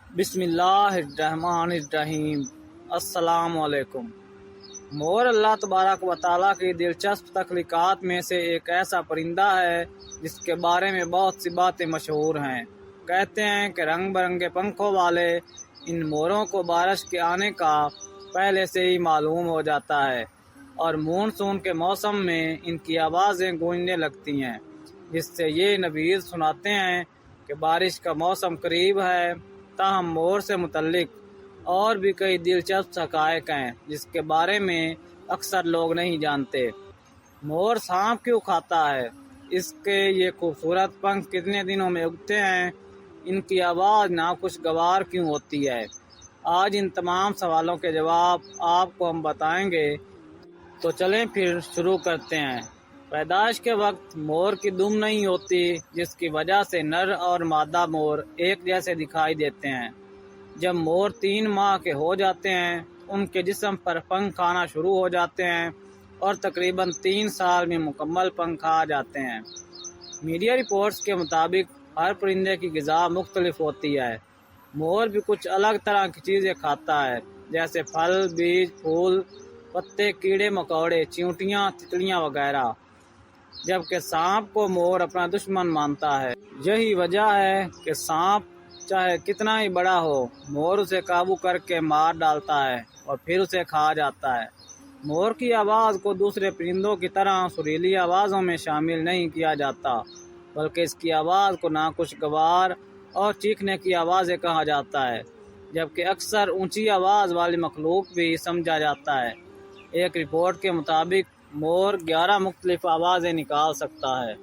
بسم اللہ الرحمن الرحیم۔ السلام علیکم۔ مور اللہ تبارک و تعالیٰ کی دلچسپ تخلیقات میں سے ایک ایسا پرندہ ہے جس کے بارے میں بہت سی باتیں مشہور ہیں۔ کہتے ہیں کہ رنگ برنگے پنکھوں والے ان موروں کو بارش کے آنے کا پہلے سے ہی معلوم ہو جاتا ہے اور مونسون کے موسم میں ان کی آوازیں گونجنے لگتی ہیں، جس سے یہ نبیذ سناتے ہیں کہ بارش کا موسم قریب ہے۔ تاہم مور سے متعلق اور بھی کئی دلچسپ حقائق ہیں جس کے بارے میں اکثر لوگ نہیں جانتے۔ مور سانپ کیوں کھاتا ہے؟ اس کے یہ خوبصورت پنکھ کتنے دنوں میں اگتے ہیں؟ ان کی آواز ناخوشگوار کیوں ہوتی ہے؟ آج ان تمام سوالوں کے جواب آپ کو ہم بتائیں گے، تو چلیں پھر شروع کرتے ہیں۔ پیدائش کے وقت مور کی دم نہیں ہوتی، جس کی وجہ سے نر اور مادہ مور ایک جیسے دکھائی دیتے ہیں۔ جب مور 3 ماہ کے ہو جاتے ہیں ان کے جسم پر پنکھ آنا شروع ہو جاتے ہیں اور تقریباً 3 سال میں مکمل پنکھ آ جاتے ہیں۔ میڈیا رپورٹس کے مطابق ہر پرندے کی غذا مختلف ہوتی ہے۔ مور بھی کچھ الگ طرح کی چیزیں کھاتا ہے، جیسے پھل، بیج، پھول، پتے، کیڑے مکوڑے، چیونٹیاں، تتلیاں وغیرہ، جبکہ سانپ کو مور اپنا دشمن مانتا ہے۔ یہی وجہ ہے کہ سانپ چاہے کتنا ہی بڑا ہو، مور اسے قابو کر کے مار ڈالتا ہے اور پھر اسے کھا جاتا ہے۔ مور کی آواز کو دوسرے پرندوں کی طرح سریلی آوازوں میں شامل نہیں کیا جاتا، بلکہ اس کی آواز کو ناخوشگوار اور چیخنے کی آوازیں کہا جاتا ہے، جبکہ اکثر اونچی آواز والی مخلوق بھی سمجھا جاتا ہے۔ ایک رپورٹ کے مطابق مور 11 مختلف آوازیں نکال سکتا ہے۔